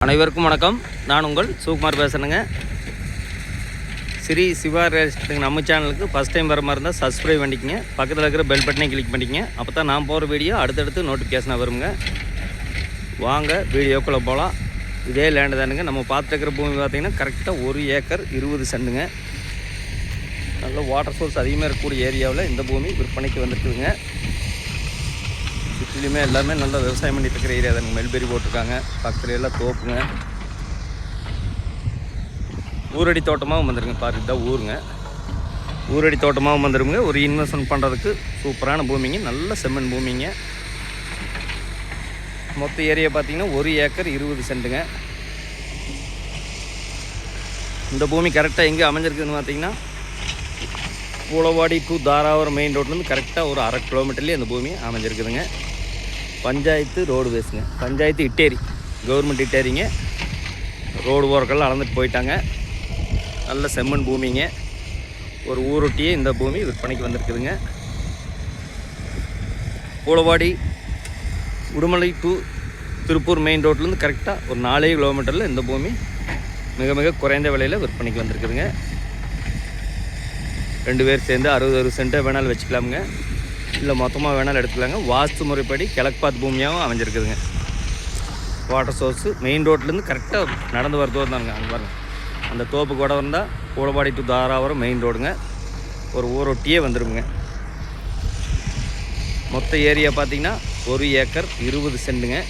அனைவருக்கும் வணக்கம். நான் உங்கள் சுகுமார் பேசுகிறேங்க. ஸ்ரீ சிவா ரேஸ்ட்டுங்க நம்ம சேனலுக்கு ஃபஸ்ட் டைம் வர மாதிரி இருந்தால் சப்ஸ்கிரைப் பண்ணிக்கங்க. பக்கத்தில் இருக்கிற பெல் பட்டனை கிளிக் பண்ணிக்கங்க. அப்போ தான் நான் போகிற வீடியோ அடுத்தடுத்து நோட்டிஃபிகேஷனாக வருங்க. வாங்க வீடியோக்குள்ளே போகலாம். இதே லேண்டு தானுங்க. நம்ம பார்த்துருக்கிற பூமி பார்த்திங்கன்னா கரெக்டாக 1 ஏக்கர் 20 சென்ட்டுங்க. நல்ல வாட்டர் சோர்ஸ் அதிகமாக இருக்கக்கூடிய ஏரியாவில் இந்த பூமி விற்பனைக்கு வந்துருக்குதுங்க. சுற்றிலுமே எல்லாமே நல்லா விவசாயம் பண்ணிட்டு இருக்கிற ஏரியா தானுங்க. மெல்பெரி போட்டிருக்காங்க. பக்கத்துல எல்லாம் தோப்புங்க. ஊரடி தோட்டமாகவும் வந்துருங்க. பாரு இதுதான் ஊருங்க. ஊரடி தோட்டமாகவும் வந்துருங்க. ஒரு இன்வெஸ்ட்மெண்ட் பண்ணுறதுக்கு சூப்பரான பூமிங்க. நல்ல செம்மண் பூமிங்க. மொத்த ஏரியா பார்த்திங்கன்னா 1 ஏக்கர் 20 சென்ட்டுங்க. இந்த பூமி கரெக்டாக எங்கே அமைஞ்சிருக்குதுன்னு பார்த்திங்கன்னா பூளவாடி டு தாராவரம் மெயின் ரோட்லேருந்து கரெக்டாக ஒரு 1/2 கிலோமீட்டர்லேயே அந்த பூமி அமைஞ்சிருக்குதுங்க. பஞ்சாயத்து ரோடு பேசுங்க. பஞ்சாயத்து இட்டேரி, கவர்மெண்ட் இட்டேரிங்க. ரோடு ஓரக்கெல்லாம் அளந்துட்டு போயிட்டாங்க. நல்ல செம்மண் பூமிங்க. ஒரு ஊரொட்டியே இந்த பூமி விற்பனைக்கு வந்திருக்குதுங்க. பூளவாடி உடுமலை டு திருப்பூர் மெயின் ரோட்லேருந்து கரெக்டாக ஒரு 4 கிலோமீட்டரில் இந்த பூமி மிக மிக குறைந்த விலையில் விற்பனைக்கு வந்திருக்குதுங்க. 2 பேர் சேர்ந்து 60 சென்ட்டை வேணாலும் வச்சுக்கலாமுங்க. இல்லை மொத்தமாக வேணாலும் எடுத்துக்கலாங்க. வாஸ்து முறைப்படி கிழக்கு பார்த்து பூமியாகவும் அமைஞ்சிருக்குதுங்க. வாட்டர் சோர்ஸு மெயின் ரோட்லேருந்து கரெக்டாக நடந்து வர தூரம் தானுங்க. அங்கே பாருங்க, அந்த தோப்பு கூட வந்தால் பூளவாடி டு தாராவரம் மெயின் ரோடுங்க. ஒரு ஊரொட்டியே வந்துடுங்க. மொத்த ஏரியா பார்த்திங்கன்னா 1 ஏக்கர் 20 சென்ட்டுங்க.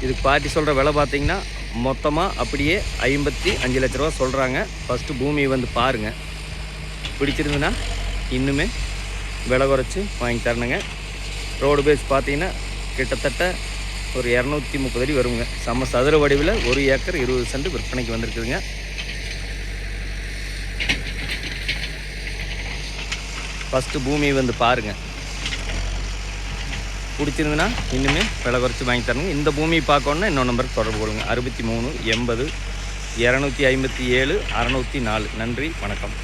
இதுக்கு பார்ட்டி சொல்கிற விலை பார்த்திங்கன்னா மொத்தமாக அப்படியே 55 லட்ச ரூபா சொல்கிறாங்க. ஃபஸ்ட்டு பூமியை வந்து பாருங்கள். பிடிச்சிருந்துன்னா இன்னுமே விலை குறைச்சி வாங்கி தரணுங்க. ரோடு பேஸ் பார்த்தீங்கன்னா கிட்டத்தட்ட ஒரு 230 அடி வருங்க. சதுர வடிவில் 1 ஏக்கர் 20 சென்ட் விற்பனைக்கு வந்திருக்குதுங்க. ஃபஸ்ட்டு பூமியை வந்து பாருங்கள். பிடிச்சிருந்துன்னா இன்னுமே விலை குறைச்சி வாங்கி தரணுங்க. இந்த பூமியை பார்க்கணுன்னா இன்னொரு நம்பருக்கு தொடர்பு கொள்ளுங்க. 63 80 257 604. நன்றி, வணக்கம்.